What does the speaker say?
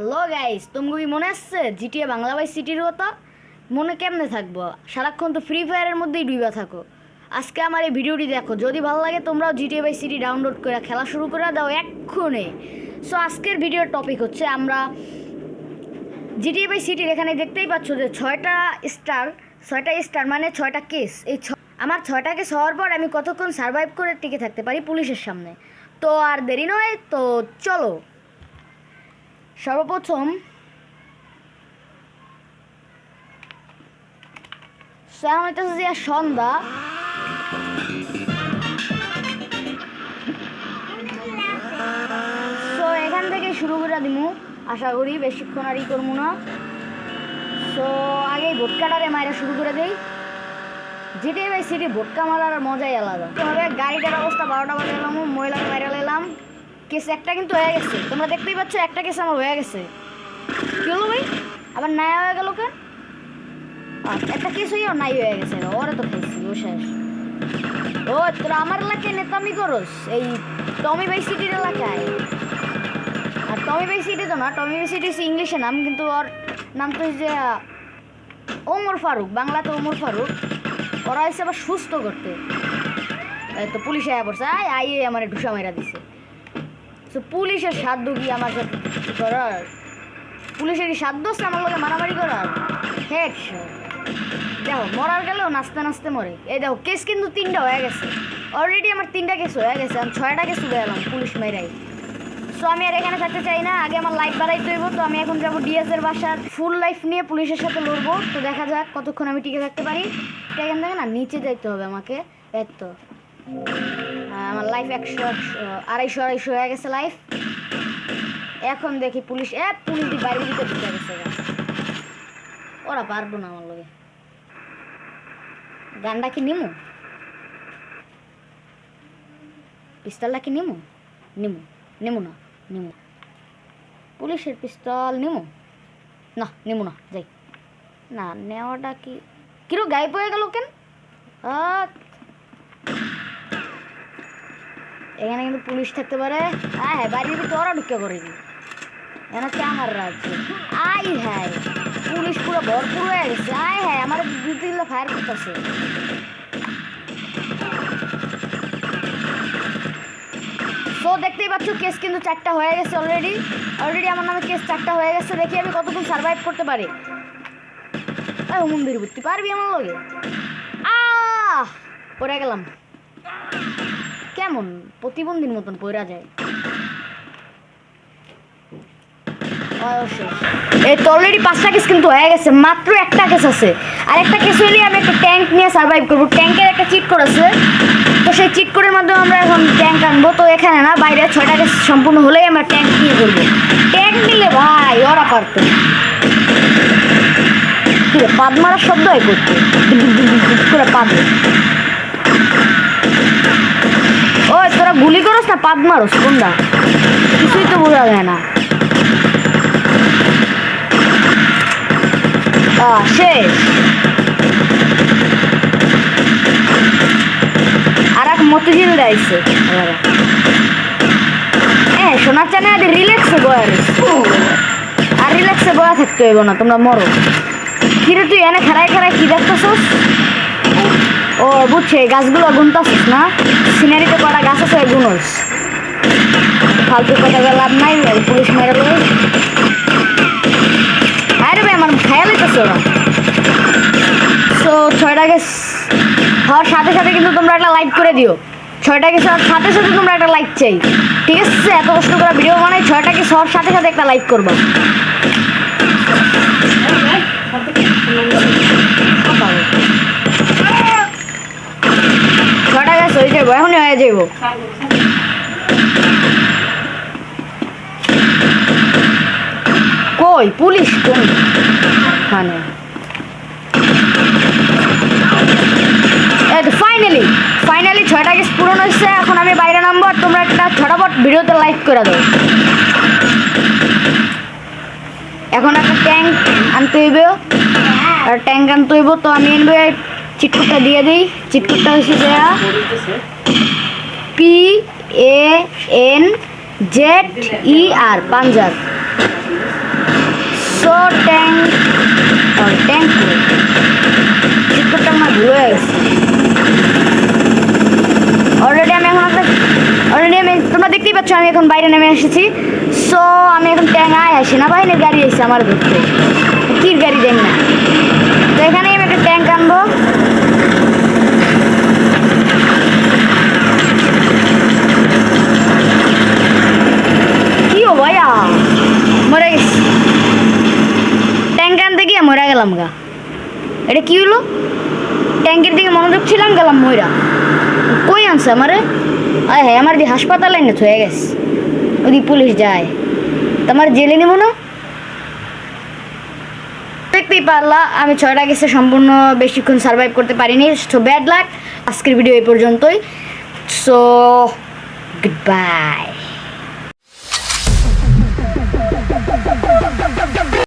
Hello guys, তোমাকে কি মনে আসছে জিটিএ বাংলা ভাই সিটির কথা? মনে কেমনে থাকবো, সারাক্ষণ তো ফ্রি ফায়ারের মধ্যেই ডুইবা থাকো। আজকে আমার এই ভিডিওটি দেখো, যদি ভালো লাগে তোমরাও জিটিএ বাই সিটি ডাউনলোড করে খেলা শুরু করে দাও এক্ষুনি। সো আজকের ভিডিওর টপিক হচ্ছে আমরা জিটিএ বাই সিটির এখানে দেখতেই পাচ্ছ যে ছয়টা স্টার মানে 6টা কেস। আমার 6টা কেস হওয়ার পর আমি কতক্ষণ সার্ভাইভ করে টিকে থাকতে পারি পুলিশের সামনে। তো আর দেরি নয়, তো চলো। সর্বপ্রথম হইতেছে যে সন্ধ্যা, সো এখান থেকে শুরু করে দিমু, আশা করি বেশিক্ষণ আর করবো না। সো আগে ভোটকাটারে মাইরা শুরু করে দেই। জিটিএ বাই সিটি ভোটকা মারার মজাই আলাদা। তবে গাড়িটার অবস্থা 12টা বাজে এলাম, মহিলাকে মাইরা এলাম। কেস একটা কিন্তু হয়ে গেছে, তোমরা দেখতেই পাচ্ছ একটা কেস আমার হয়ে গেছে। কি হলো ভাই, আবার নাই হয়ে গেল কেন? একটা কেস হইয়াও নাই হয়ে গেছে, ওরা তো খাইছি ও শেষ। ও তোরা আমার এলাকায় নেতামি করস, এই টমি বাই সিটির এলাকায়। আর টমি বাই সিটি তো না, টমি বাই সিটি ইংলিশে নাম, কিন্তু ওর নাম তো যে ওমর ফারুক, বাংলাতে ওমর ফারুক। ওরা হচ্ছে আবার সুস্থ করতে। তো পুলিশ আয়া পড়ছে, আইয়ে আমার ঢুসা মেরা দিছে। তো পুলিশের সাধ্য কি আমার সাথে করার? পুলিশেরই সাধ্য আছে আমার লোকে মারামারি করার? হেড দেখো, মরার গেলেও নাচতে নাচতে মরে। এই দেখো কেস কিন্তু 3টা হয়ে গেছে অলরেডি, আমার 3টা কেস হয়ে গেছে, আমি 6টা কেস উঠে এলাম পুলিশ মেরাই। সো আমি আর এখানে থাকতে চাই না, আগে আমার লাইফ বাড়াইতে হইব। তো আমি এখন যাবো ডিএসের বাসার, ফুল লাইফ নিয়ে পুলিশের সাথে লড়বো। তো দেখা যাক কতক্ষণ আমি টিকে থাকতে পারি। এখান থেকে না নিচে যাইতে হবে আমাকে। এই তো আমার লাইফ 250 হয়ে গেছে লাইফ। এখন দেখি পুলিশ পুলিশ বাইরে দিতে ঢুকে গেছে। ওরা পারবো না আমার লগে। গানটা কি নিমু, পিস্তলটা কি নিমু? নিমু না, পুলিশের পিস্তল নিমু না, না যাই না। নেওয়াটা কি কিরো গায়েব হয়ে গেল কেন? এখানে কিন্তু পুলিশ থাকতে পারে। হ্যাঁ বাড়ির ভিতরে ওরা ঢুকে করে কি এখানে আমার রাজ্য। হ্যাঁ পুলিশ পুরো ভরপুর হয়ে গেছে। হ্যাঁ আমার 2-3 লোক ফায়ার করতেছে। তো দেখতেই পাচ্ছ কেস কিন্তু 4টা হয়ে গেছে অলরেডি আমার নামে কেস 4টা হয়ে গেছে। দেখি আমি কতক্ষণ সার্ভাইভ করতে পারি। মন্দির বুঝতে পারবি আমার লগে? পড়ে গেলাম, কেমন প্রতিবন্ধীর মতন পড়া যায়। এই তো অলরেডি 5টা কেস কিন্তু হয়ে গেছে, মাত্র একটা কেস আছে। আর একটা কেস হইলে আমি একটা ট্যাঙ্ক নিয়ে সার্ভাইভ করবো। ট্যাঙ্কের একটা চিট কোড আছে, তো সেই চিট কোডের মাধ্যমে আমরা এখন ট্যাঙ্ক আনবো। তো এখানে না, বাইরে 6টা কেস সম্পূর্ণ হলেই আমরা ট্যাঙ্ক নিয়ে করবো। ট্যাঙ্ক নিলে ভাই ওরা পারতো কি পাদ মারার শব্দ হয় করতে করে পাদে। ওই তোরা গুলি করস না পাদ মারস, কোনটা কিছুই তো বোঝা যায় না। শেষ। আর এক মতিঝিল যাইছে। সোনার চানে রিল্যাক্সে বয়া রয়েছে, আর রিল্যাক্সে বয়া থাকতে হইব না, তোমরা মরো। কিরে তুই এনে খেলায় কি দেখতেছস? ও বুঝছে, গাছগুলো গুনতাছিস না, সিনারিতে কটা গাছ আছে গুনোস। ফালতু কথা লাভ নাই, পুলিশ মেরে লই। আরে ভাই আমার খেয়াল হইতেছে ওরা। সো 6টা কেস হওয়ার সাথে সাথে কিন্তু তোমরা একটা লাইক করে দিও। 6টা কেস হওয়ার সাথে সাথে তোমরা একটা লাইক চাই, ঠিক আছে? এত কষ্ট করে ভিডিও বানাই, 6টা কেস হওয়ার সাথে সাথে একটা লাইক করবো। 6টা কেস হয়ে যাবো, এখনই হয়ে যাবো। কই পুলিশ কোনখানে? ফাইনালি 6টা কেস পূরণ হচ্ছে। এখন আমি বাইরে নামবো, আর তোমরা একটা ঝটাপট ভিডিওতে লাইক করে দাও। এখন একটা ট্যাঙ্ক আনতে হইবে, তো আমি এনবো চিটকুটটা দিয়ে দিই। চিটকুটটা হচ্ছে যে PANZER, পাঞ্জাব। ট্যাঙ্ক ট্যাঙ্ক চিৎকারটা আমার ভুলে গেছে। অলরেডি আমি তোমরা দেখতেই পাচ্ছ আমি এখন বাইরে নেমে এসেছি। সো আমি এখন ট্যাঙ্ক সেনাবাহিনীর গাড়ি এসেছে আমার ধরতে, কির গাড়ি দেন না। তো এখানে আমি একটা ট্যাঙ্ক আনবো। কি ও ভাইয়া মরে গেছি, ট্যাঙ্ক আনতে গিয়ে মরে গেলাম গা। এটা কি হলো? ট্যাঙ্কের দিকে মনোযোগ ছিলাম, গেলাম ময়রা। কই আনছে আমারে? আয় হ্যাঁ, আমার দি হাসপাতালে না হয়ে গেছে, ওদি পুলিশ যায়, তোমার জেলে নেব না। দেখতেই পারলা আমি 6টা গেছে সম্পূর্ণ বেশিক্ষণ সার্ভাইভ করতে পারিনি। So bad luck. আজকের ভিডিও এই পর্যন্তই। So good bye.